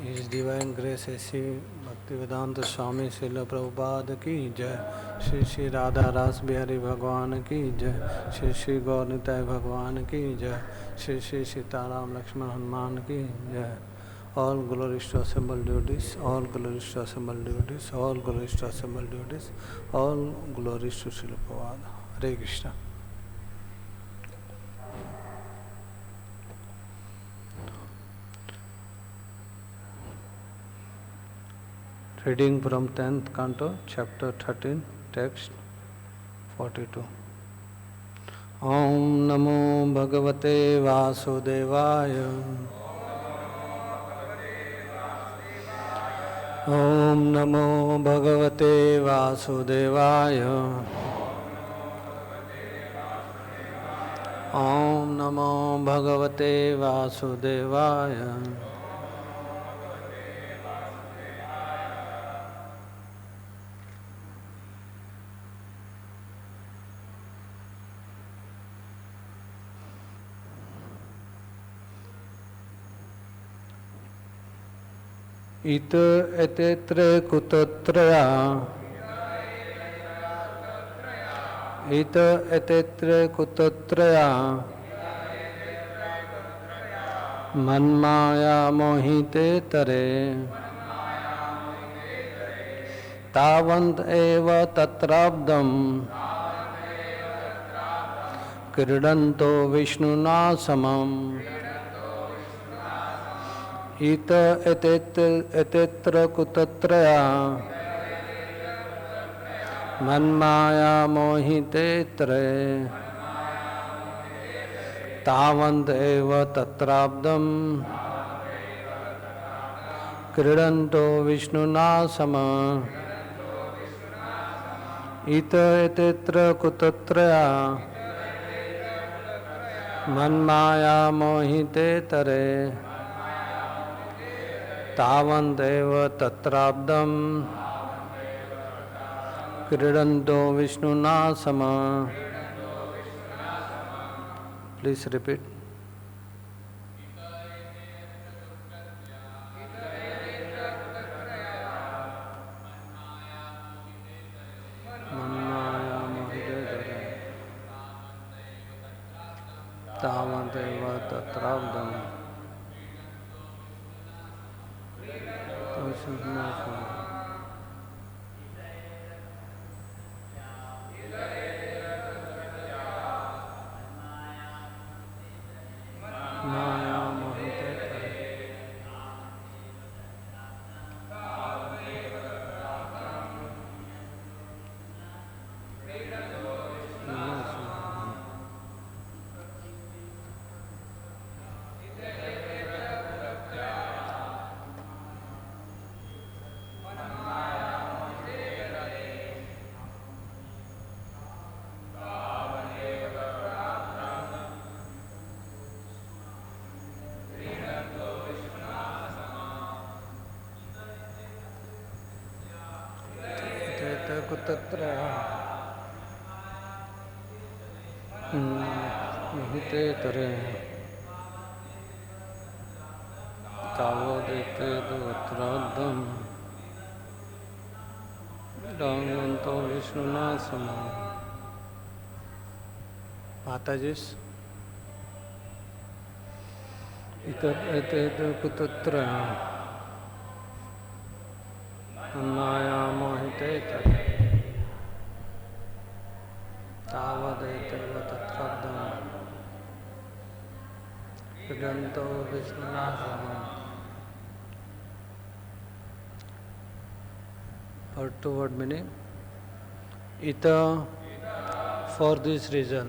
His Divine Grace A.C. Bhaktivedanta Swami Srila Prabhupada ki jai. Shri Shri Radha Ras Bihari Bhagwan ki jai. Shri Shri Gaur Nitai Bhagwan ki jai. Shri Shri Sitaram Lakshman Hanuman ki jai. All glories to assembled devotees, all glories to assembled devotees, all glories to assembled devotees, all glories to Srila Prabhupada. Hare Krishna. Reading from 10th canto, chapter 13, text 42. Om Namo Bhagavate Vasudevaya. Om Namo Bhagavate Vasudevaya. Om Namo Bhagavate Vasudevaya. इत एतेत्र कुतत्रया इत एतेत्र कुतत्रया मन्माया मोहिते तरे तावन्त एव तत्राब्दं क्रीडन्तो विष्णुना समम् इत एतेत्र कुतत्रया मन्माया मोहिते त्रे तावन्त एव तत्राब्दं क्रीडन्तो विष्णुना समम् इत एतेत्र कुतत्रया मन्माया मोहिते तरे तावन्देव तत्राब्दं क्रीडन्तो विष्णुना समम्. Please repeat. मन्माया मोहिते तरे तावन्देव तत्राब्दं माया मोहिते तरे कुतत्रया मोहिते तरे तावदेते तत्राब्दं क्रीडन्तो विष्णुना समम्. माताजी एतेत्र कुतत्रया मन्माया मोहिते तरे तावदेव तत्राब्दं क्रीडन्तो विष्णुना समम्. Word to word meaning. Ita, for this reason.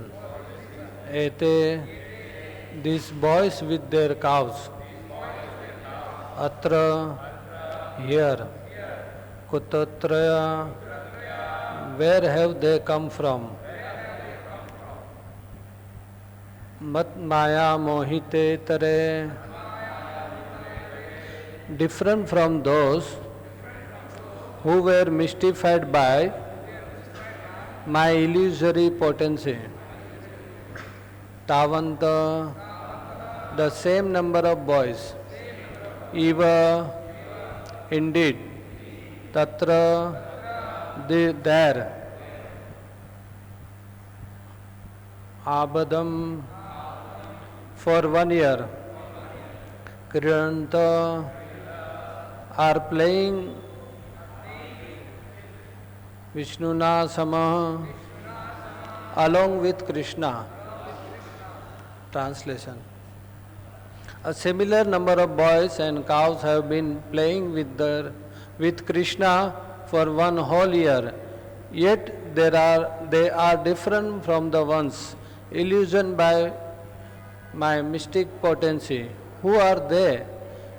Ete, these boys with their cows. Atra, here. Kutatraya, where have they come from? Mat maya mohite tare, different from those who were mystified by my illusory potency. Tavanta, the same number of boys, Eva, Indeed, tatra there abadam for 1 year Kridanta are playing Vishnuna Samah along with Krishna. Translation. A similar number of boys and cows have been playing with Krishna for 1 whole year, yet they are different from the ones illusioned by my mystic potency. Who are they?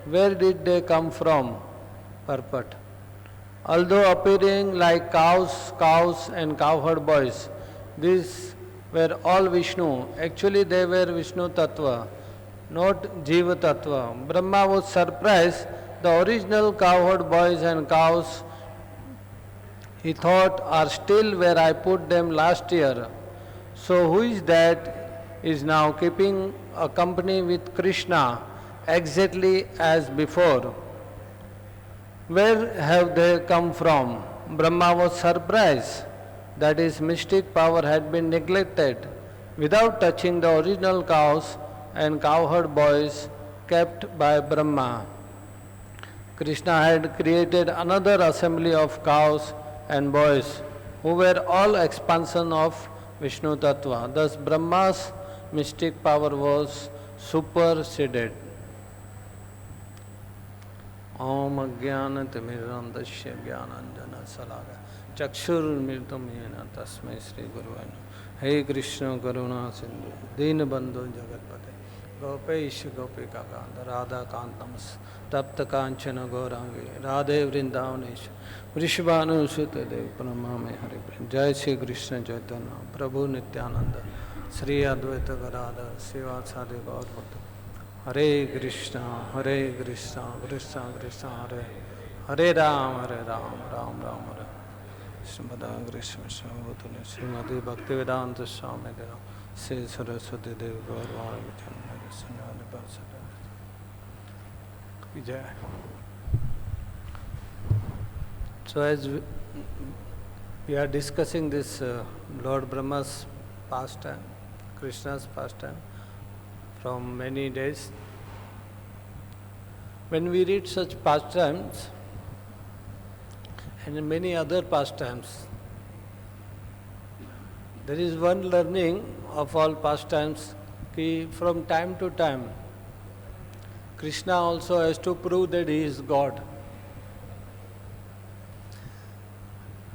Where did they come from? Purport. Although appearing like cows and cowherd boys, these were all Vishnu. Actually they were Vishnu Tattva, not Jiva Tattva. Brahma was surprised. The original cowherd boys and cows, he thought, are still where I put them last year. So who is that is now keeping a company with Krishna exactly as before? Where have they come from? Brahma was surprised that his mystic power had been neglected. Without touching the original cows and cowherd boys kept by Brahma, Krishna had created another assembly of cows and boys who were all expansion of Vishnu Tattva. Thus Brahma's mystic power was superseded. Om Ajnanatimirandasya Jnananjana Salaga Chakshurmritam Yena Tasmai Sri Guruvaya He Krishna Karuna Sindhu Deenabandhu Jagatpate Gopaish Gopika Kanta Radha Kantamas Tapta Kanchana Gaurangi Radhe Vrindavaneshwara Vrishabhanu Sute Dev Pranamami Hari Jai Sri Krishna Chaitanya Prabhu Nityananda Sri Advaita Gadadhar Srivasadi Gaur Bhakta Hare Krishna Krishna Krishna Hare Hare Ram Ram Ram Hare Srimad Krishna Shamutani Srimati Bhaktivedanta Swami Deva Sri Saraswati Devi Gaurvara Vichana Sanyani Parsada Vijay. So as we are discussing this Lord Brahma's pastime, Krishna's pastime, from many days. When we read such pastimes and many other pastimes, there is one learning of all pastimes that from time to time Krishna also has to prove that he is God.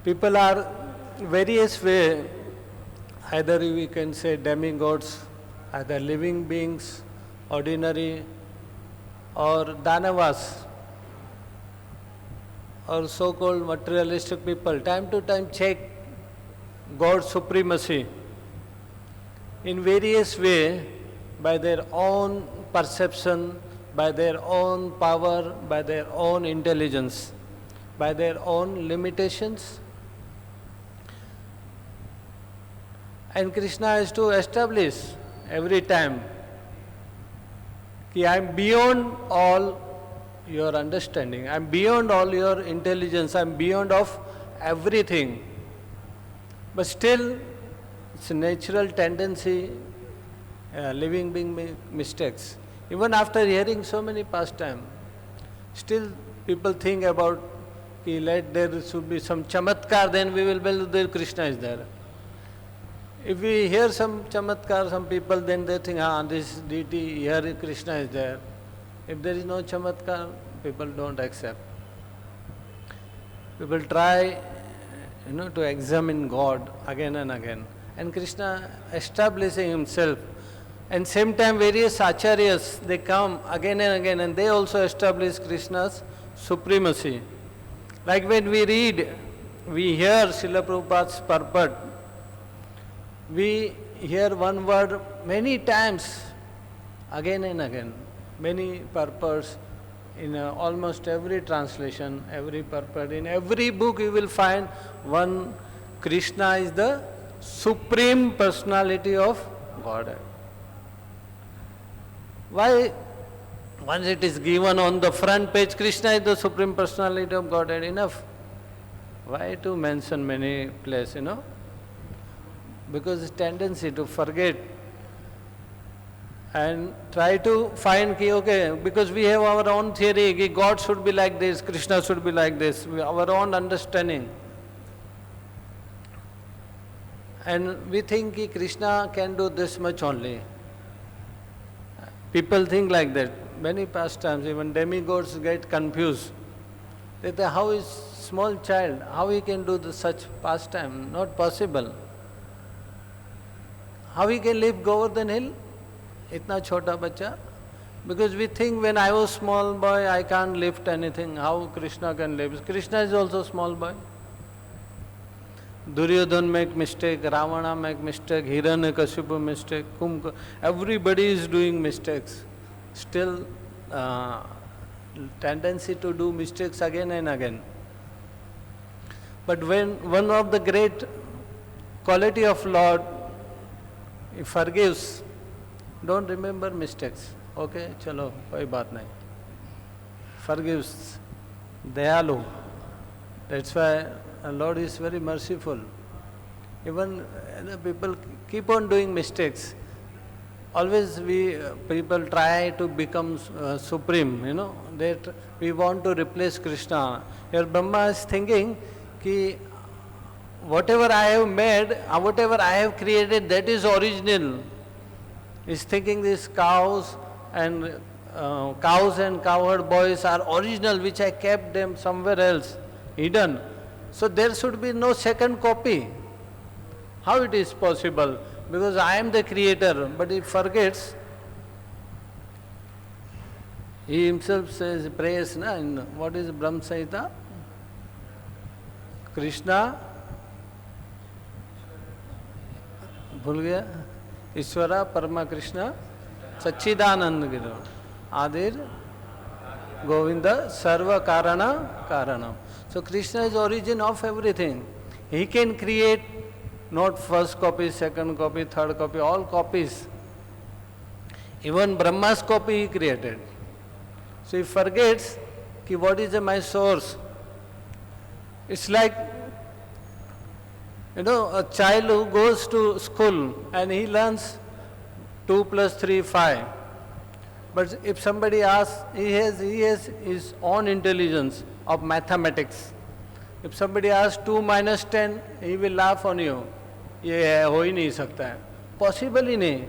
People are various ways, either we can say demigods, either living beings, ordinary, or Danavas, or so-called materialistic people, time to time check God's supremacy in various ways by their own perception, by their own power, by their own intelligence, by their own limitations. And Krishna has to establish every time that I am beyond all your understanding, I am beyond all your intelligence, I am beyond of everything. But still, it's a natural tendency, living being make mistakes. Even after hearing so many pastimes, still people think about let there should be some chamatkar, then we will believe that Krishna is there. If we hear some chamatkar, some people, then they think, this deity, here Krishna is there. If there is no chamatkar, people don't accept. People try, to examine God again and again. And Krishna establishing himself. And same time various acharyas, they come again and again and they also establish Krishna's supremacy. Like when we read, we hear Srila Prabhupada's purport, we hear one word many times, again and again, many purports in almost every translation, every purport. In every book you will find one, Krishna is the supreme personality of Godhead. Why Once it is given on the front page, Krishna is the Supreme Personality of Godhead, enough. Why to mention many places, Because it's tendency to forget and try to find, okay, because we have our own theory, God should be like this, Krishna should be like this, our own understanding. And we think Krishna can do this much only. People think like that. Many pastimes, even demigods get confused. They say, how is small child, how he can do such pastime? Not possible. How he can lift Govardhan hill? Itna chota bacha? Because we think when I was small boy, I can't lift anything. How Krishna can lift? Krishna is also small boy. Duryodhan make mistake, Ravana make mistake, Hiranyakashipu mistake, Kumbhaka. Everybody is doing mistakes. Still tendency to do mistakes again and again. But when one of the great quality of Lord, he forgives, don't remember mistakes. Okay, chalo, koi baat nahi. Forgives, dayalu. That's why Lord is very merciful. Even people keep on doing mistakes. Always people try to become supreme, that we want to replace Krishna. Here Brahma is thinking ki whatever I have made, whatever I have created, that is original. He's thinking these cows and cowherd boys are original, which I kept them somewhere else, hidden. So there should be no second copy. How it is possible? Because I am the creator, but he forgets. He himself says, prays, in what is Brahma Samhita? Krishna, भूल गया, ईश्वरा परमा कृष्ण सच्चिदानंद गिरो आदिर Govinda Sarva Karana Karanam. So Krishna is origin of everything. He can create not first copy, second copy, third copy, all copies. Even Brahma's copy he created. So he forgets ki what is my source. It's like, a child who goes to school and he learns 2 plus 3, 5. But if somebody asks, he has his own intelligence of mathematics. If somebody asks 2 minus 10, he will laugh on you. ये हो ही नहीं सकता है, possible ही नहीं,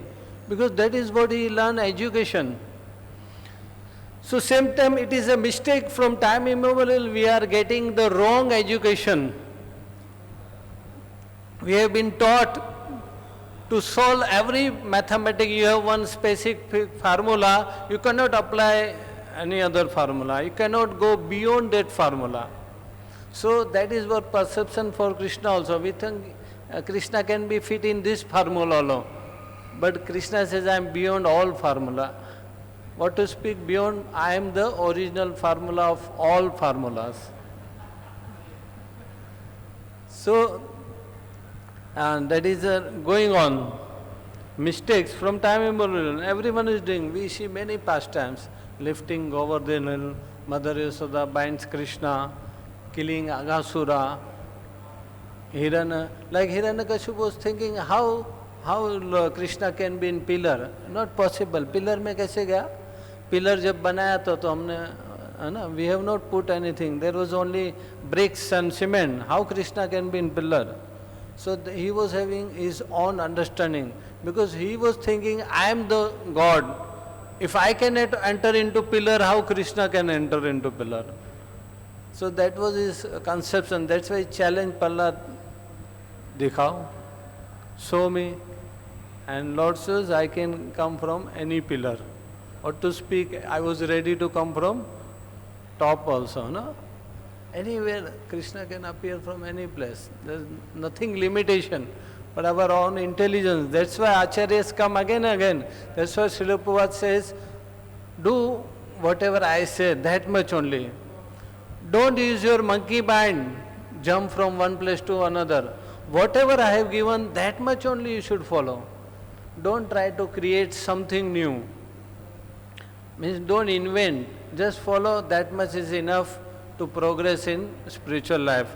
because that is what he learn education. So same time it is a mistake from time immemorial. We are getting the wrong education. We have been taught to solve every mathematics. You have one specific formula, you cannot apply any other formula. You cannot go beyond that formula. So that is what perception for Krishna also. We think Krishna can be fit in this formula alone. But Krishna says, I am beyond all formula. What to speak beyond? I am the original formula of all formulas. So, and that is going on. Mistakes from time immemorial, everyone is doing. We see many pastimes, lifting Govardhan hill, Mother Yasoda binds Krishna, killing Aghasura, like Hiranyakashipu was thinking, how Krishna can be in pillar? Not possible. Pillar में कैसे गया? Pillar जब बनाया तो हमने, है ना? We have not put anything. There was only bricks and cement. How Krishna can be in pillar? So he was having his own understanding, because he was thinking, I am the God. If I cannot enter into pillar, how Krishna can enter into pillar? So that was his conception. That's why he challenged Prahlad, dikhao, show me. And Lord says, I can come from any pillar. Or to speak, I was ready to come from top also, no? Anywhere, Krishna can appear from any place. There's nothing limitation, but our own intelligence. That's why Acharyas come again and again. That's why Srila Prabhupada says, do whatever I say, that much only. Don't use your monkey mind, jump from one place to another. Whatever I have given, that much only you should follow. Don't try to create something new. Means don't invent, just follow, that much is enough to progress in spiritual life.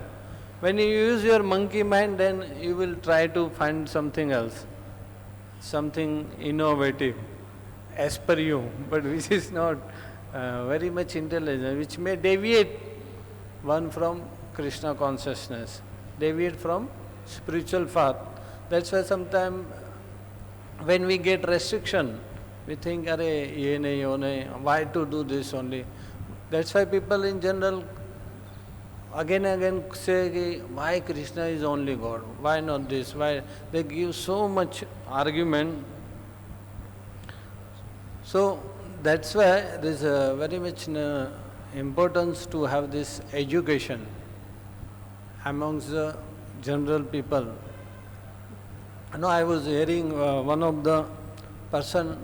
When you use your monkey mind, then you will try to find something else, something innovative as per you, but which is not very much intelligent, which may deviate one from Krishna consciousness, deviate from spiritual path. That's why sometimes when we get restriction, we think, "Arey, ye nahi, wo nahi, why to do this only?" That's why people in general again and again say, ki, "Why Krishna is only God? Why not this? Why?" They give so much argument. So that's why there is very much importance to have this education amongst the general people. I was hearing one of the person,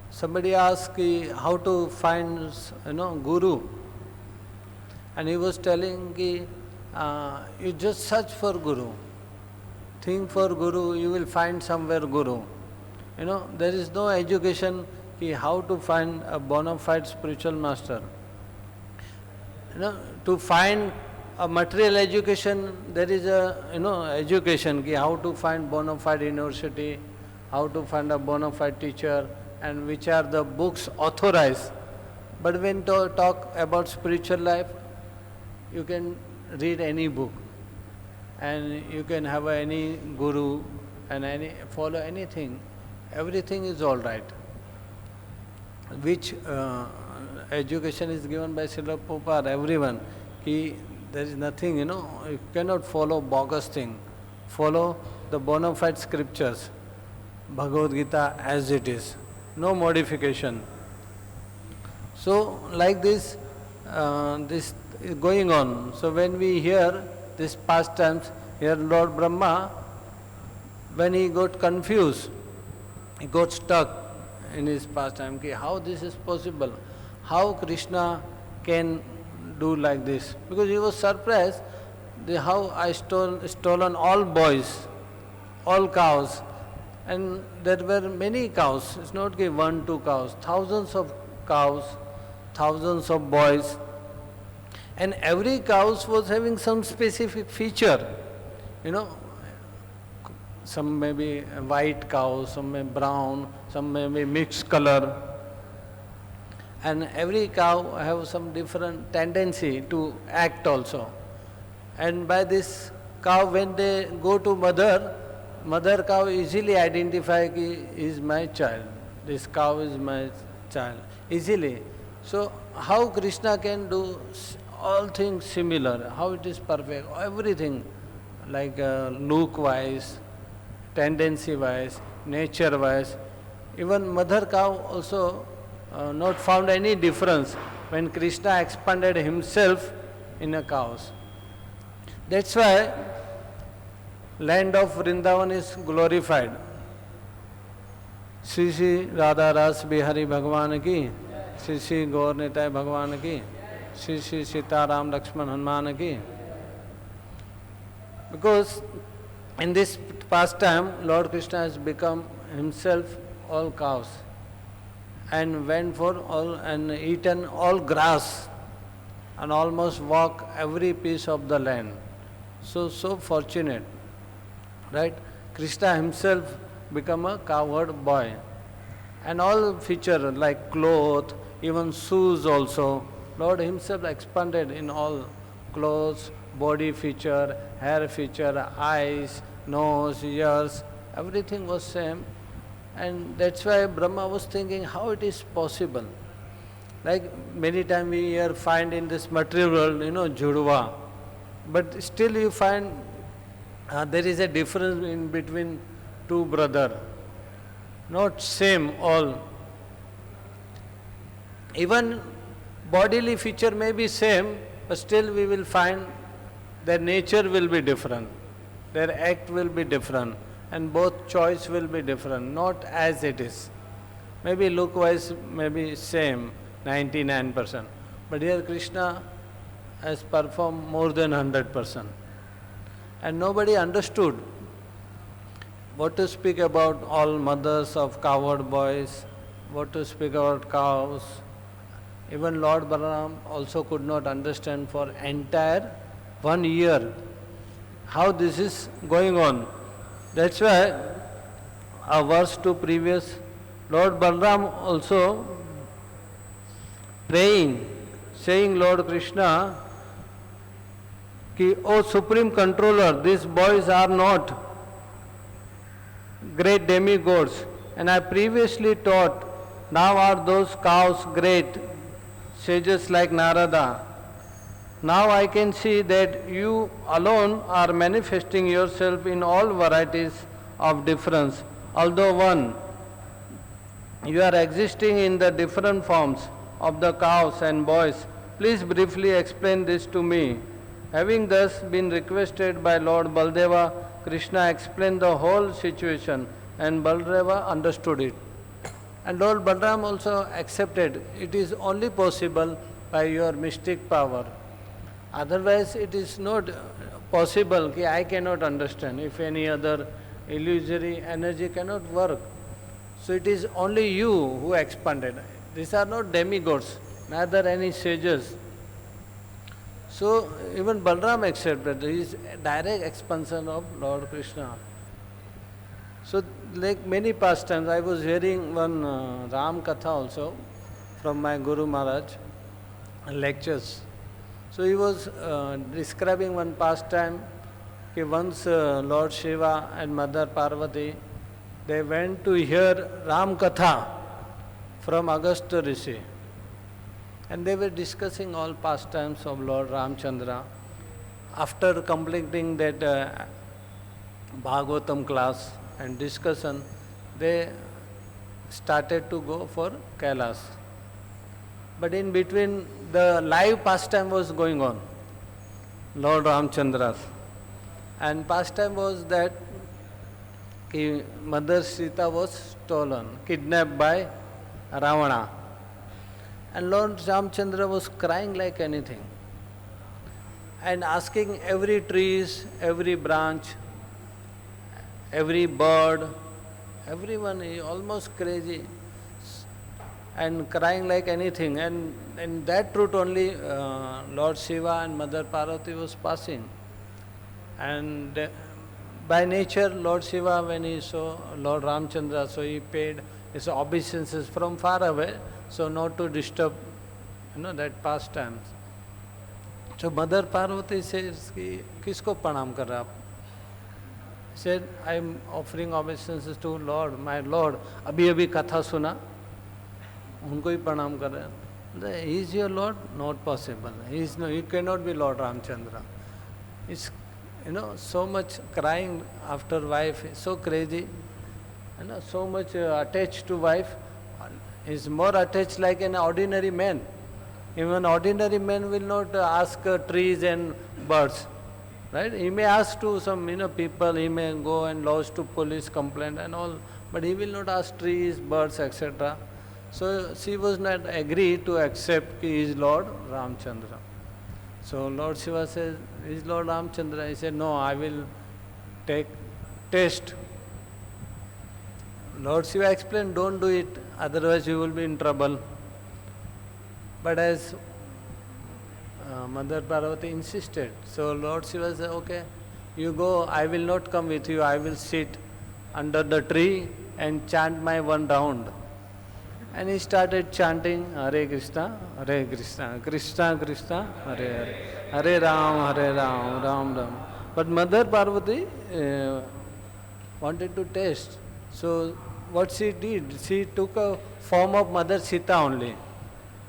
somebody asked how to find guru, and he was telling you just search for guru, think for guru, you will find somewhere guru. There is no education how to find a bona fide spiritual master. To find a material education, there is a education how to find bona fide university, how to find a bona fide teacher, and which are the books authorized. But when to talk about spiritual life, you can read any book, and you can have any guru and follow anything. Everything is all right. Which education is given by Srila Prabhupada, everyone. There is nothing, you cannot follow bogus thing. Follow the bona fide scriptures, Bhagavad Gita as it is, no modification. So like this is going on. So when we hear these pastimes, here Lord Brahma, when he got confused, he got stuck in his pastime, how this is possible, how Krishna can do like this, because he was surprised how I stolen all boys, all cows, and there were many cows. It's not one, two cows, thousands of cows, thousands of boys, and every cow was having some specific feature. Some may be white cow, some may brown, some may be mixed color. And every cow have some different tendency to act also. And by this cow, when they go to mother cow easily identify ki is my child. This cow is my child, easily. So how Krishna can do all things similar, how it is perfect, everything, like look-wise, tendency-wise, nature-wise. Even mother cow also not found any difference when Krishna expanded himself in a cows. That's why land of Vrindavan is glorified. Shri Shri Radha Ras Bihari Bhagwan ki, Shri Shri Gaur Nitai Bhagwan ki, Shri Shri Sita Ram Lakshman Hanuman ki. Because in this pastime, Lord Krishna has become himself all cows, and went for all and eaten all grass, and almost walk every piece of the land. So fortunate, right? Krishna himself become a cowherd boy, and all feature like cloth, even shoes also. Lord himself expanded in all clothes, body feature, hair feature, eyes, nose, ears, everything was same. And that's why Brahma was thinking how it is possible. Like many times we find in this material world, Judva, but still you find there is a difference in between two brothers. Not same all. Even bodily feature may be same, but still we will find their nature will be different, their act will be different, and both choice will be different, not as it is. Maybe look-wise may be same, 99%, but here Krishna has performed more than 100%. And nobody understood what to speak about all mothers of cowherd boys, what to speak about cows. Even Lord Balaram also could not understand for entire 1 year how this is going on. That's why a verse to previous, Lord Balaram also praying, saying, Lord Krishna, कि O Supreme Controller, these boys are not great demigods, and I previously taught, now are those cows great sages like Narada. Now I can see that you alone are manifesting yourself in all varieties of difference, although one. You are existing in the different forms of the cows and boys. Please briefly explain this to me. Having thus been requested by Lord Baldeva, Krishna explained the whole situation and Baldeva understood it. And Lord Balaram also accepted it is only possible by your mystic power. Otherwise it is not possible कि I cannot understand if any other illusory energy cannot work. So it is only you who expanded. These are not demigods, neither any sages. So even Balaram accepted this direct expansion of Lord Krishna. So like many pastimes, I was hearing one Ram Katha also from my Guru Maharaj lectures. So he was describing one pastime कि once Lord Shiva and Mother Parvati, they went to hear Ram Katha from Agastya Rishi. And they were discussing all pastimes of Lord Ramchandra. After completing that Bhagavatam class and discussion, they started to go for Kailas. But in between, the live pastime was going on, Lord Ramchandra's. And pastime was that Mother Sita was stolen, kidnapped by Ravana. And Lord Ramchandra was crying like anything and asking every trees, every branch, every bird, everyone is almost crazy and crying like anything. And in that truth only Lord Shiva and Mother Parvati was passing. And by nature Lord Shiva, when he saw Lord Ramchandra, so he paid his obeisances from far away, so not to disturb that pastime. So Mother Parvati says, किसको प्रणाम कर रहा आप? Said, I am offering obeisances to Lord, my Lord. अभी अभी कथा सुना, उनको ही प्रणाम कर रहे हैं. He is your Lord? Not possible. He cannot be Lord Ramchandra. It's so much crying after wife, so crazy, so much attached to wife. Is more attached like an ordinary man. Even ordinary man will not ask trees and birds, right? He may ask to some people, he may go and lodge to police complaint and all, but he will not ask trees, birds, etc. So she was not agreed to accept he is Lord Ramchandra. So Lord Shiva says, is Lord Ramchandra? He said, no, I will take taste. Lord Shiva explained, don't do it, otherwise you will be in trouble. But as Mother Parvati insisted, so Lord Shiva said, okay, you go, I will not come with you, I will sit under the tree and chant my one round. And he started chanting Hare Krishna, Krishna Krishna, Hare Hare, Hare Ram, Ram Ram. But Mother Parvati wanted to taste. So what she did, she took a form of Mother Sita only.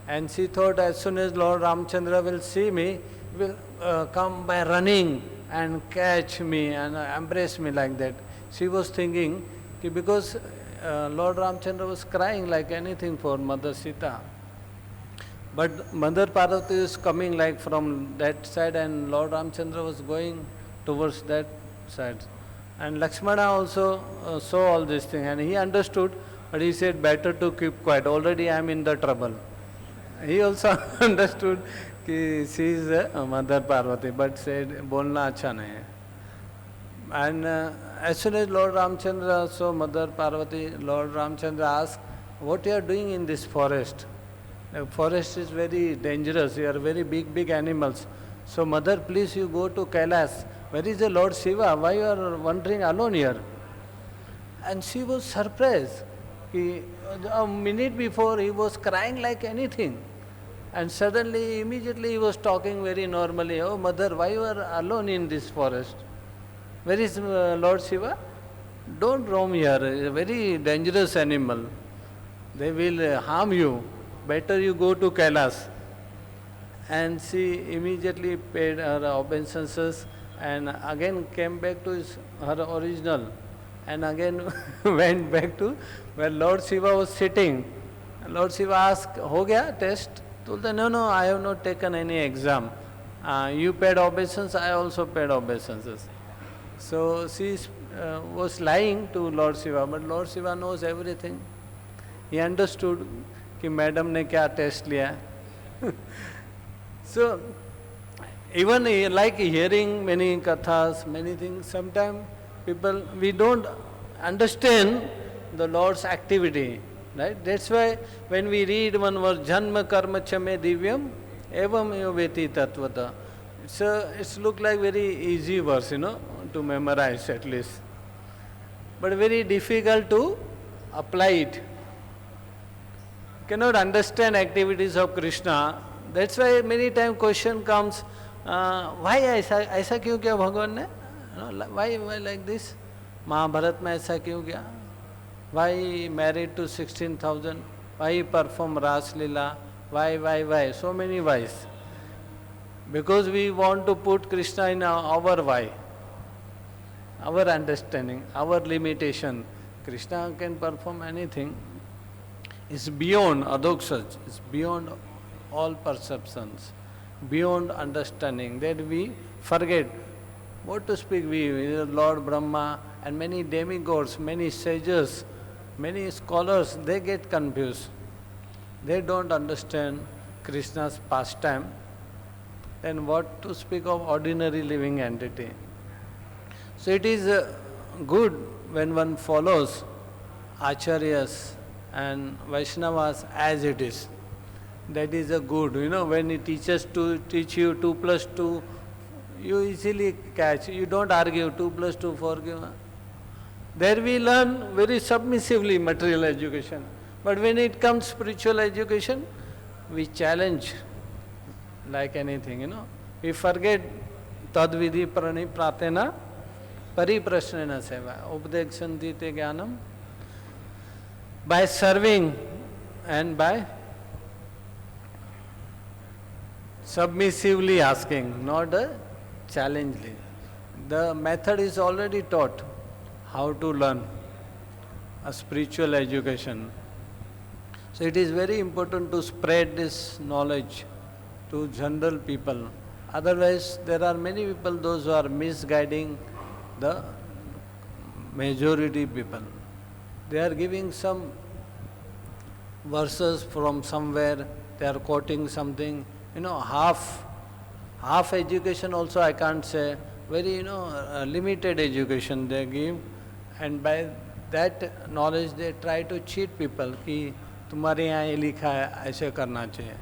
And she thought as soon as Lord Ramchandra will see me, will come by running and catch me and embrace me like that. She was thinking, because Lord Ramchandra was crying like anything for Mother Sita. But Mother Parvati is coming like from that side and Lord Ramchandra was going towards that side. And Lakshmana also saw all this thing and he understood, but he said better to keep quiet, already I am in the trouble. He also understood that she is Mother Parvati, but said bolna acha nahi hai. And as soon as Lord Ramchandra saw Mother Parvati, Lord Ramchandra asked, what you are doing in this forest? The forest is very dangerous, you are very big animals. So mother, please you go to Kailas. Where is the Lord Shiva? Why you are wandering alone here? And she was surprised. A minute before he was crying like anything. And suddenly, immediately he was talking very normally. Oh mother, why you are alone in this forest? Where is Lord Shiva? Don't roam here, a very dangerous animal. They will harm you. Better you go to Kailas. And she immediately paid her obeisances and again came back to her original. And again went back to where Lord Shiva was sitting. Lord Shiva asked, "Ho gaya test?" Told her, no, I have not taken any exam. You paid obeisance, I also paid obeisances. So she was lying to Lord Shiva, but Lord Shiva knows everything. He understood कि madam ने क्या test लिया. So even like hearing many kathas, many things, sometimes people, we don't understand the Lord's activity, right? That's why when we read one verse, Janma karma chame divyam evam yoveti tattvata, it's look like very easy verse, to memorize at least, but very difficult to apply it. Cannot understand activities of Krishna. That's why many times question comes, why ऐसा क्यों किया भगवान ने? Why like this? Mahabharat में ऐसा क्यों किया? Why married to 16,000? Why perform Ras Leela? Why? So many whys. Because we want to put Krishna in our why. Our understanding, our limitation. Krishna can perform anything. It's beyond adoksha, it's beyond all perceptions, beyond understanding, that we forget. What to speak, Lord Brahma and many demigods, many sages, many scholars, they get confused. They don't understand Krishna's pastime. Then what to speak of ordinary living entity? So it is good when one follows acharyas and Vaishnavas as it is. That is a good, when he teaches to teach you 2 plus 2, you easily catch, you don't argue, 2 plus 2 forgive. There we learn very submissively material education. But when it comes spiritual education, we challenge like anything, We forget tadvidhi prani pratena pariprasnena seva updekshanti te jnanam. By serving and by submissively asking, not challengingly. The method is already taught, how to learn a spiritual education. So it is very important to spread this knowledge to general people. Otherwise, there are many people, those who are misguiding the majority people. They are giving some verses from somewhere, they are quoting something, half education also I can't say, very, limited education they give, and by that knowledge they try to cheat people कि तुम्हारे यहाँ ये लिखा है ऐसे करना चाहिए,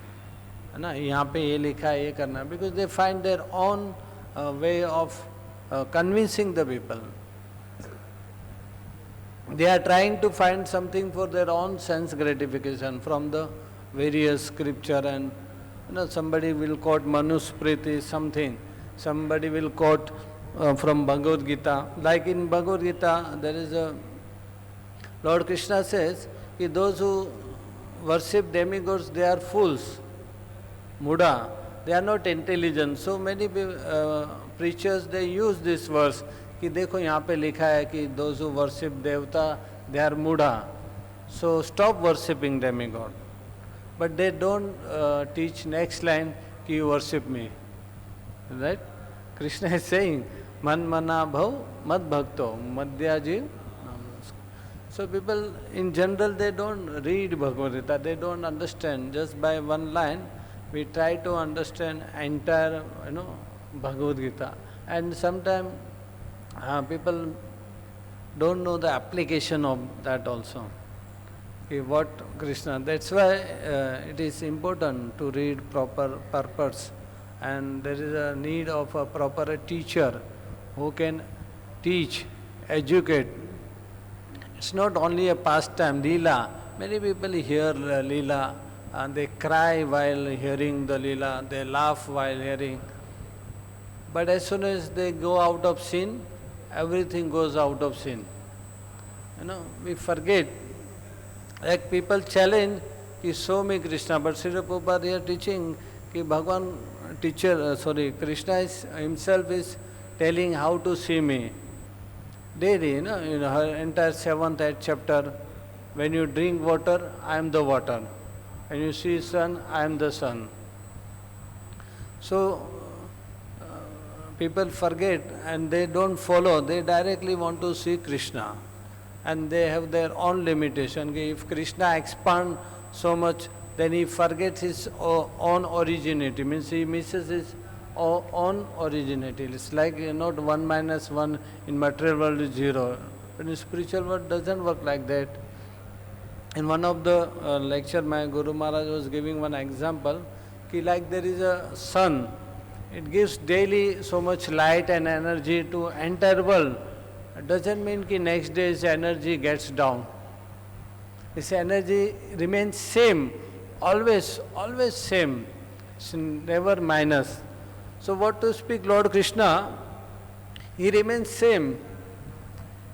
है ना, यहाँ पे ये लिखा है ये करना, because they find their own way of convincing the people. They are trying to find something for their own sense gratification from the various scripture, and somebody will quote Manusmriti something, somebody will quote from Bhagavad Gita. Like in Bhagavad Gita, there is a Lord Krishna says that those who worship demigods, they are fools, muda, they are not intelligent. So many preachers, they use this verse कि देखो यहाँ पे लिखा है कि those who worship देवता, they are muda, so stop worshipping demigod. But they don't teach next line कि you worship me, right? Krishna is saying man mana bhav mad bhakto madhyaji. So people in general, they don't read Bhagavad Gita, they don't understand. Just by one line we try to understand entire Bhagavad Gita, and sometimes people don't know the application of that also. what Krishna. That's why it is important to read proper purpose, and there is a need of a proper teacher who can teach, educate. It's not only a pastime, Leela. Many people hear Leela and they cry while hearing the Leela, they laugh while hearing. But as soon as they go out of sin, everything goes out of sin. We forget. Like people challenge, कि show me Krishna, but Srila Prabhupada here teaching, कि Bhagavan Krishna is, himself is telling how to see me. Daily, in her entire 7th, 8th chapter, when you drink water, I am the water. When you see sun, I am the sun. So, people forget and they don't follow, they directly want to see Krishna. And they have their own limitation. If Krishna expands so much, then he forgets his own originality, means he misses his own originality. It's like not 1 minus 1 in material world is 0. But in spiritual world doesn't work like that. In one of the lecture, my Guru Maharaj was giving one example, like there is a sun, it gives daily so much light and energy to entire world. It doesn't mean that next day's energy gets down. This energy remains same, always same, it's never minus. So what to speak Lord Krishna, he remains same.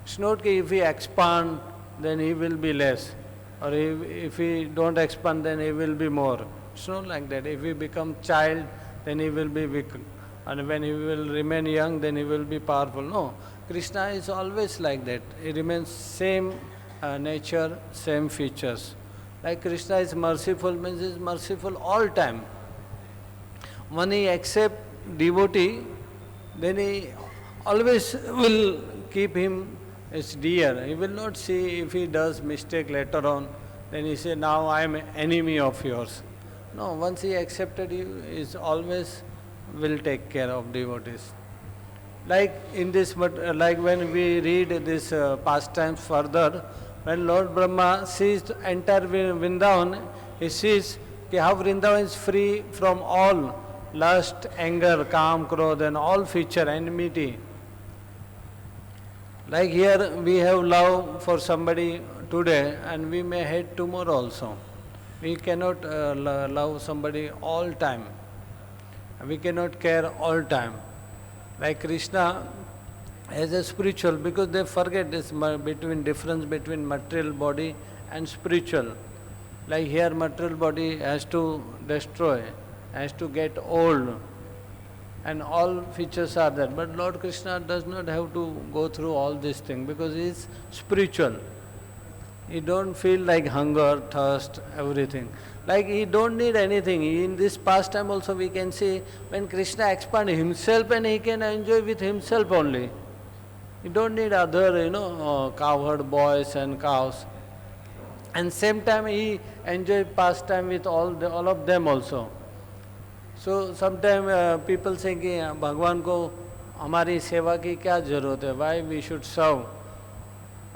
It's not that if he expand, then he will be less. Or if he don't expand, then he will be more. It's not like that. If he become child, then he will be weak. And when he will remain young, then he will be powerful. No, Krishna is always like that. He remains same nature, same features. Like Krishna is merciful, means he is merciful all time. When he accepts devotee, then he always will keep him as dear. He will not see if he does mistake later on, then he say, now I am enemy of yours. No, once he accepted you, he is always will take care of devotees. Like in this, like when we read this pastimes further, when Lord Brahma sees the entire Vrindavan, he sees how Vrindavan is free from all lust, anger, kam, krodha and all feature, enmity. Like here we have love for somebody today and we may hate tomorrow also. We cannot love somebody all time. We cannot care all time. Like Krishna as a spiritual, because they forget this difference between material body and spiritual. Like here material body has to destroy, has to get old, and all features are there. But Lord Krishna does not have to go through all these things because he is spiritual. He don't feel like hunger, thirst, everything. Like he don't need anything. In this pastime also we can see when Krishna expands himself and he can enjoy with himself only. He don't need other, cowherd boys and cows. And same time he enjoy pastime with all of them also. So sometimes people say कि भगवान को हमारी सेवा की क्या जरूरत है? Why we should serve?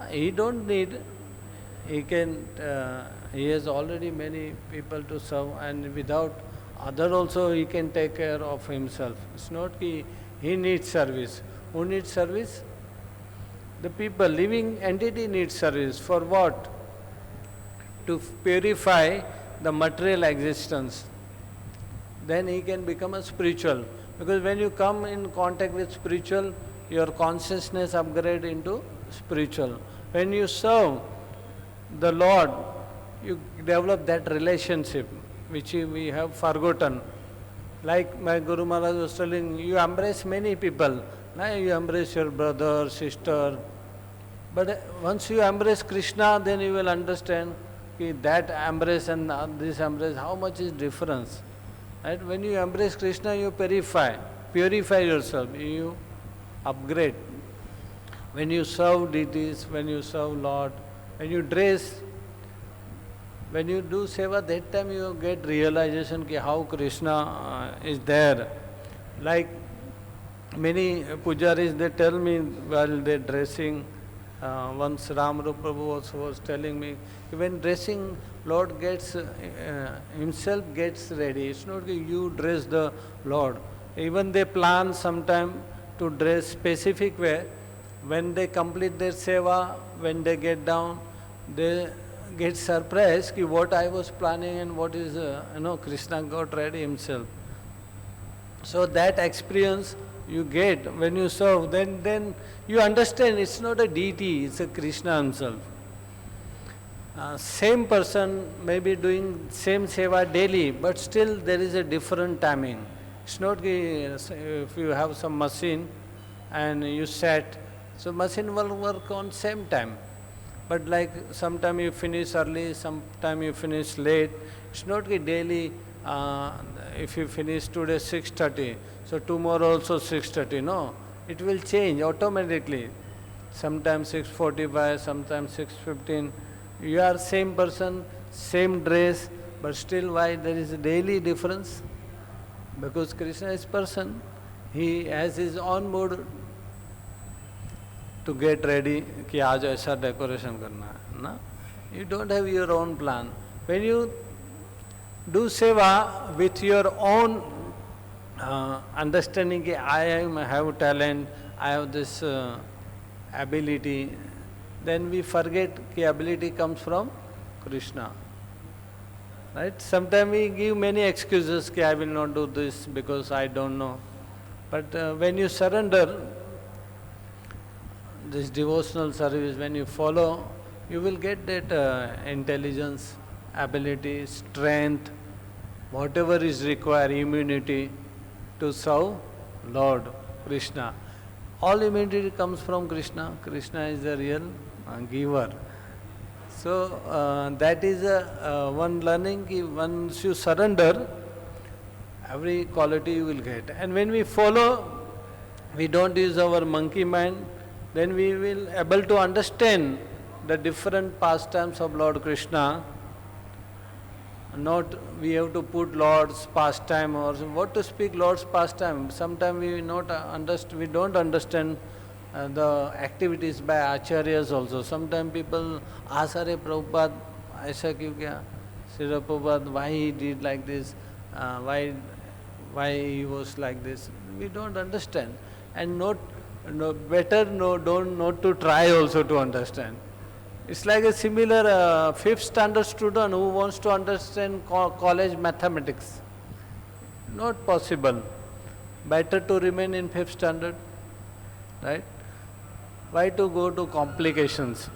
He don't need. He can. He has already many people to serve, and without other also he can take care of himself. It's not that he needs service. Who needs service? The people, living entity needs service. For what? To purify the material existence. Then he can become a spiritual. Because when you come in contact with spiritual, your consciousness upgrade into spiritual. When you serve the Lord, you develop that relationship which we have forgotten. Like my Guru Maharaj was telling, you embrace many people. Now you embrace your brother, sister. But once you embrace Krishna, then you will understand that embrace and this embrace, how much is difference. Right? When you embrace Krishna, you purify yourself, you upgrade. When you serve deities, when you serve Lord, when you dress, when you do seva, that time you get realization how Krishna is there. Like many pujaris, they tell me while they're dressing, Once Ramarup Prabhu was telling me, when dressing, Lord gets himself gets ready. It's not that you dress the Lord. Even they plan sometime to dress specific way. When they complete their seva, when they get down, they get surprised ki what I was planning and what is, Krishna got ready himself. So that experience you get when you serve, then you understand it's not a deity, it's a Krishna himself. Same person may be doing same seva daily, but still there is a different timing. It's not if you have some machine and you set, so machine will work on same time. But like sometime you finish early, sometime you finish late. It's not daily. If you finish today 6:30, so tomorrow also 6:30. No, it will change automatically. Sometimes 6:45, sometimes 6:15. You are same person, same dress, but still why there is a daily difference? Because Krishna is person. He has his own mood to get ready कि आज ऐसा decoration करना है ना. You don't have your own plan. When you do seva with your own understanding कि I have talent, I have this ability, then we forget कि ability comes from Krishna. Right? Sometimes we give many excuses कि I will not do this because I don't know. But when you surrender this devotional service, when you follow, you will get that intelligence, ability, strength, whatever is required, immunity to serve Lord Krishna. All immunity comes from Krishna. Krishna is the real giver. So that is one learning. Once you surrender, every quality you will get. And when we follow, we don't use our monkey mind, then we will able to understand the different pastimes of Lord Krishna. Not we have to put Lord's pastime or what to speak Lord's pastime. Sometimes we don't understand the activities by acharyas also. Sometimes people ask, "Are Prabhupada, aisa kyun kya? Srila Prabhupada, why he did like this? Why he was like this?" We don't understand, and not to try also to understand. It's like a similar fifth standard student who wants to understand college mathematics. Not possible. Better to remain in fifth standard, right? Why to go to complications?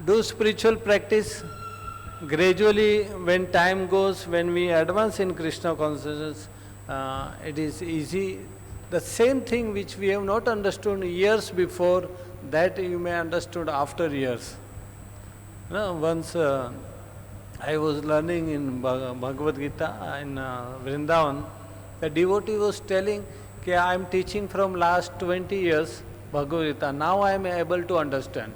Do spiritual practice gradually. When time goes, when we advance in Krishna consciousness, it is easy. The same thing which we have not understood years before, that you may understood after years. Once I was learning in Bhagavad Gita in Vrindavan, the devotee was telling that I am teaching from last 20 years Bhagavad Gita. Now I am able to understand.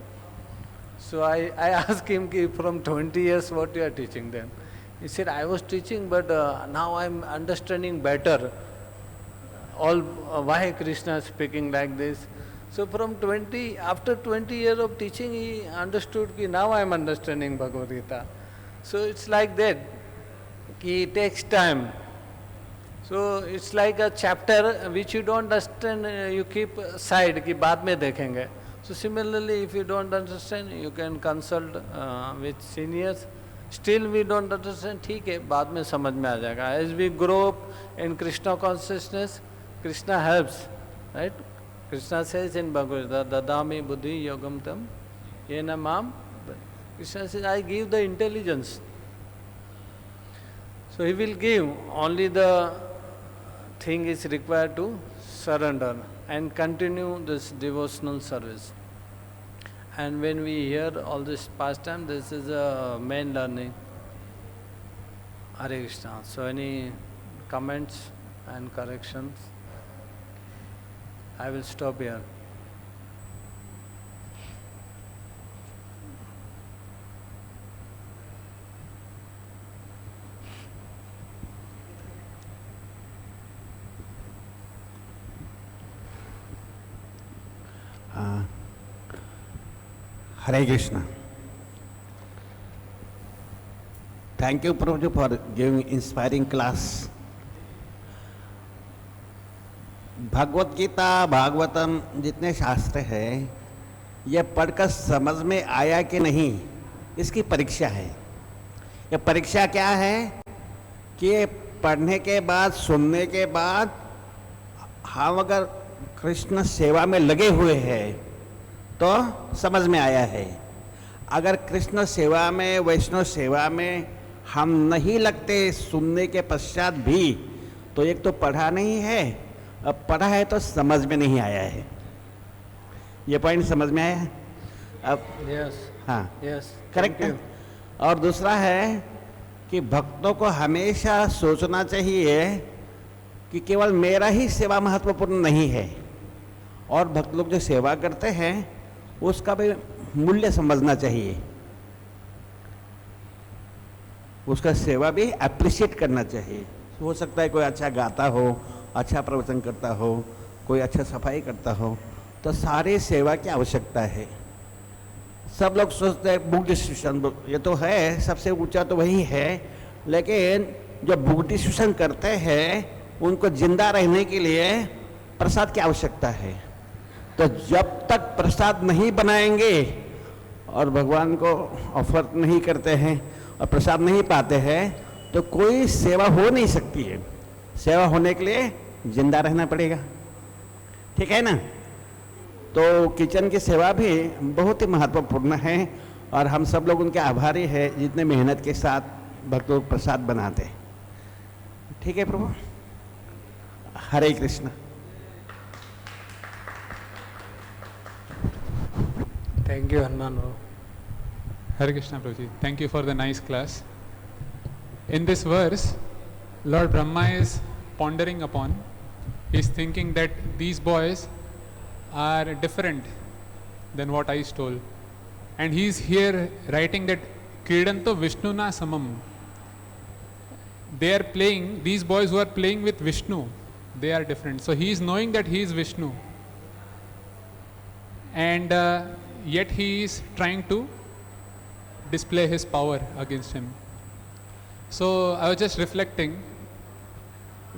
So I asked him, from 20 years what you are teaching then? He said, I was teaching, but now I am understanding better. Why Krishna is speaking like this. So after 20 years of teaching, he understood that now I am understanding Bhagavad Gita. So it's like that. It takes time. So it's like a chapter which you don't understand, you keep aside, कि बाद में देखेंगे. So similarly, if you don't understand, you can consult with seniors. Still we don't understand, ठीक है, बाद में समझ में आ जाएगा. As we grow up in Krishna consciousness, Krishna helps, right? Krishna says in Bhagavad Gita, Dadami buddhi yogam tam yena mam. Krishna says, I give the intelligence. So he will give, only the thing is required to surrender and continue this devotional service. And when we hear all this pastime, this is a main learning. Hare Krishna. So any comments and corrections? I will stop here. Hare Krishna. Thank you, Prabhuji, for giving inspiring class. Bhagavad Gita, Bhagavatam जितने शास्त्र हैं, ये पढ़कर समझ में आया कि नहीं, इसकी परीक्षा है। ये परीक्षा क्या है कि पढ़ने के बाद, सुनने के बाद हम अगर कृष्ण सेवा में लगे हुए हैं तो समझ में आया है। अगर कृष्ण सेवा में, वैष्णव सेवा में हम नहीं लगते सुनने के पश्चात भी, तो एक तो पढ़ा नहीं है, अब पढ़ा है तो समझ में नहीं आया है। ये पॉइंट समझ में आया? अब यस, हाँ, यस, करेक्ट है। और दूसरा है कि भक्तों को हमेशा सोचना चाहिए कि केवल मेरा ही सेवा महत्वपूर्ण नहीं है, और भक्त लोग जो सेवा करते हैं उसका भी मूल्य समझना चाहिए, उसका सेवा भी अप्रिशिएट करना चाहिए। हो सकता है कोई अच्छा गाता हो, अच्छा प्रवचन करता हो, कोई अच्छा सफाई करता हो, तो सारी सेवा की आवश्यकता है। सब लोग सोचते हैं बुक डिस्ट्रीब्यूशन, ये तो है, सबसे ऊंचा तो वही है, लेकिन जो बुक डिस्ट्रीब्यूशन करते हैं उनको जिंदा रहने के लिए प्रसाद की आवश्यकता है। तो जब तक प्रसाद नहीं बनाएंगे और भगवान को ऑफर नहीं करते हैं और प्रसाद नहीं पाते हैं, तो कोई सेवा हो नहीं सकती है। सेवा होने के लिए जिंदा रहना पड़ेगा, ठीक है ना? तो किचन की सेवा भी बहुत ही महत्वपूर्ण है, और हम सब लोग उनके आभारी हैं जितने मेहनत के साथ भक्त लोग प्रसाद बनाते हैं। ठीक है प्रभु, Hare Krishna. Thank you Hanuman Babu. Hare Krishna Prabhuji, thank you for the nice class. In this verse, Lord Brahma is pondering upon, he is thinking that these boys are different than what I stole. And he is here writing that Kridanto Vishnuna Samam. They are playing, these boys who are playing with Vishnu, they are different. So he is knowing that he is Vishnu. And yet he is trying to display his power against him. So I was just reflecting,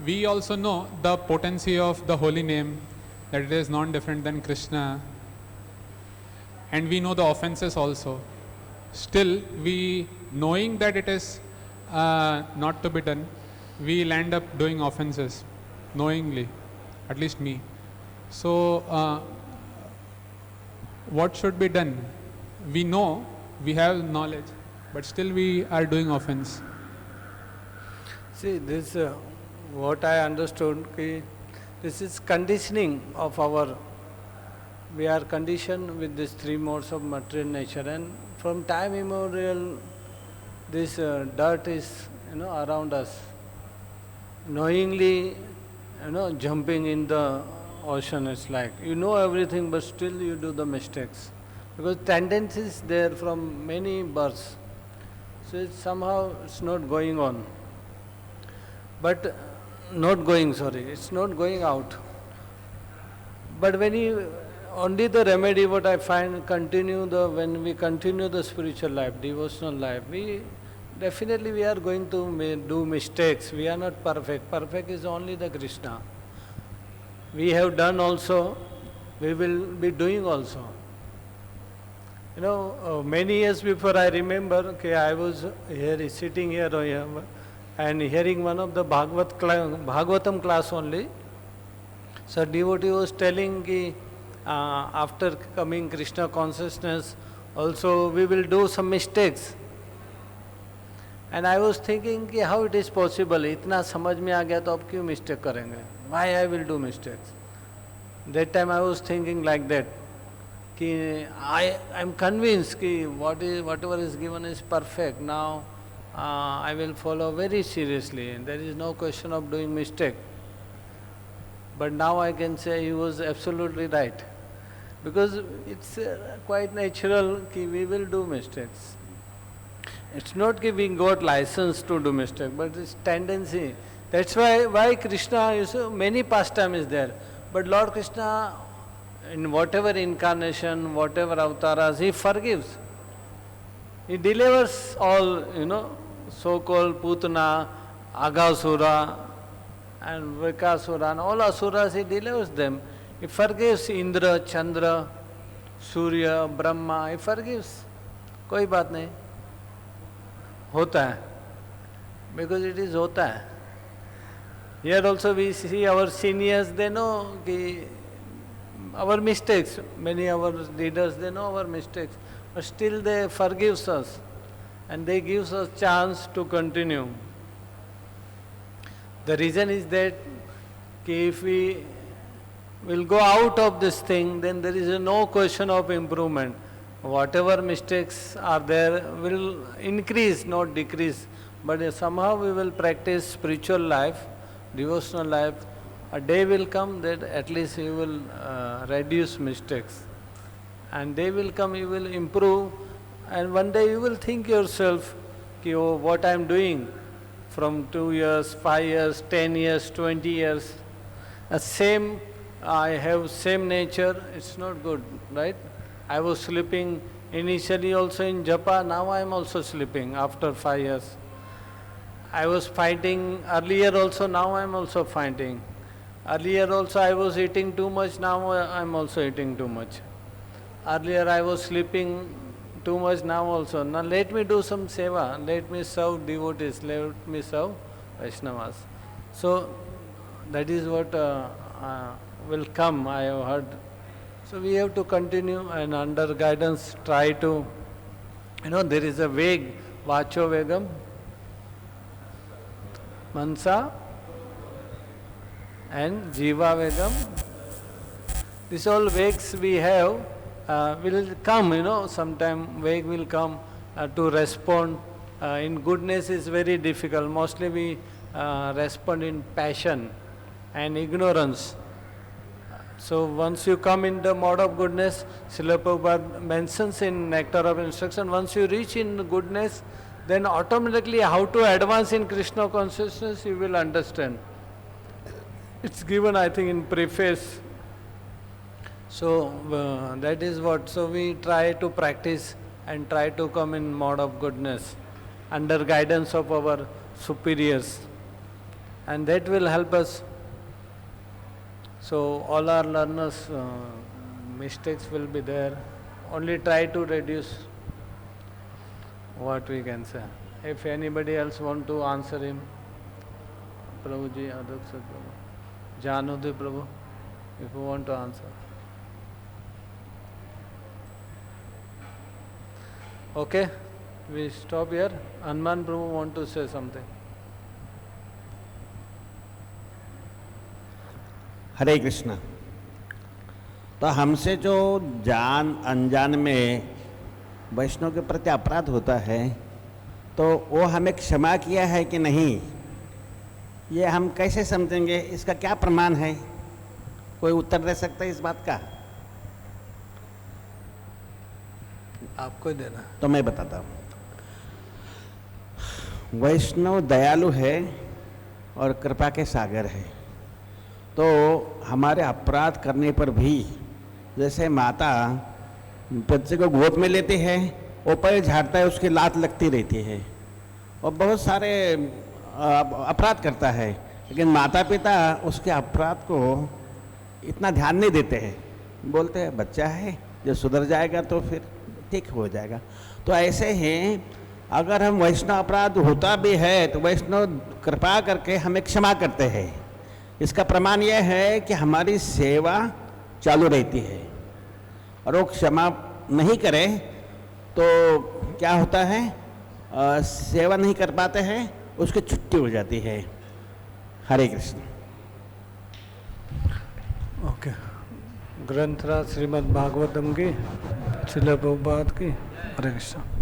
we also know the potency of the holy name, that it is non-different than Krishna, and we know the offenses also. Still, we knowing that it is not to be done, we will end up doing offenses knowingly, at least me. So what should be done? We know, we have knowledge, but still we are doing offense. See, this what I understood, this is conditioning of our, we are conditioned with these three modes of material nature, and from time immemorial this dirt is around us, knowingly jumping in the ocean. It's like you know everything but still you do the mistakes, because tendency is there from many births. So somehow it's not going on, but it's not going out. But when you, only the remedy what I find, when we continue the spiritual life, devotional life, we definitely are going to do mistakes. We are not perfect. Perfect is only the Krishna. We have done also, we will be doing also. Many years before, I remember I was here, sitting here and hearing one of the Bhagavatam class only. So devotee was telling after coming Krishna consciousness, also we will do some mistakes. And I was thinking how it is possible, इतना समझ में आ गया तो अब क्यों mistake करेंगे? Why I will do mistakes? That time I was thinking like that. I am convinced whatever is given is perfect. Now I will follow very seriously, and there is no question of doing mistake. But now I can say he was absolutely right, because it's quite natural that we will do mistakes. It's not that we got license to do mistake, but it's tendency. That's why Krishna, many pastime is there, but Lord Krishna in whatever incarnation, whatever avatars, he forgives. He delivers all, so-called Putana, Aghasura and Vikasura and all asuras, he delivers them. He forgives Indra, Chandra, Surya, Brahma, he forgives. कोई बात नहीं, होता है, because it is होता है. Here also we see our seniors, they know our mistakes. Many of our leaders, they know our mistakes, but still they forgive us and they give us chance to continue. The reason is that if we will go out of this thing, then there is no question of improvement. Whatever mistakes are there will increase, not decrease. But somehow we will practice spiritual life, devotional life. A day will come that at least you will reduce mistakes. And day will come, you will improve. And one day you will think yourself, oh, what I am doing from 2 years, 5 years, 10 years, 20 years. I have same nature, it's not good, right? I was sleeping initially also in japa, now I am also sleeping after 5 years. I was fighting earlier also, now I am also fighting. Earlier also I was eating too much, now I am also eating too much. Earlier I was sleeping too much, now also. Now let me do some seva, let me serve devotees, let me serve Vaishnavas. So that is what will come, I have heard. So we have to continue and under guidance try to, there is a Veg, Vacho Vegam, Mansa and Jiva Vegam. These all Vegs we have will come, sometime Veg will come to respond. In goodness is very difficult. Mostly we respond in passion and ignorance. So once you come in the mode of goodness, Srila Prabhupada mentions in Nectar of Instruction, once you reach in goodness, then automatically how to advance in Krishna consciousness you will understand. It's given, I think, in preface. So that is what. So we try to practice and try to come in mode of goodness under guidance of our superiors, and that will help us. So all our learners, mistakes will be there. Only try to reduce what we can say. If anybody else want to answer him, Prabhuji, Adaksa Prabhu, Janudi Prabhu, if you want to answer. Okay, we stop here. Hanuman Prabhu want to say something. हरे कृष्णा। तो हमसे जो जान अनजान में वैष्णव के प्रति अपराध होता है तो वो हमें क्षमा किया है कि नहीं, ये हम कैसे समझेंगे, इसका क्या प्रमाण है? कोई उत्तर दे सकता है इस बात का? आपको देना तो मैं बताता हूँ। वैष्णव दयालु है और कृपा के सागर है। तो हमारे अपराध करने पर भी, जैसे माता बच्चे को गोद में लेती है, वो पैर झाड़ता है, उसकी लात लगती रहती है और बहुत सारे अपराध करता है, लेकिन माता पिता उसके अपराध को इतना ध्यान नहीं देते हैं। बोलते हैं बच्चा है, जो सुधर जाएगा तो फिर ठीक हो जाएगा। तो ऐसे ही अगर हम वैष्णव अपराध होता भी है तो वैष्णव कृपा करके हमें क्षमा करते हैं। इसका प्रमाण यह है कि हमारी सेवा चालू रहती है, और वो क्षमा नहीं करे तो क्या होता है, सेवा नहीं कर पाते हैं, उसकी छुट्टी हो जाती है। हरे कृष्ण। ओके, ग्रंथराज श्रीमद् भागवतम की, श्रील प्रभुपाद की। हरे कृष्ण।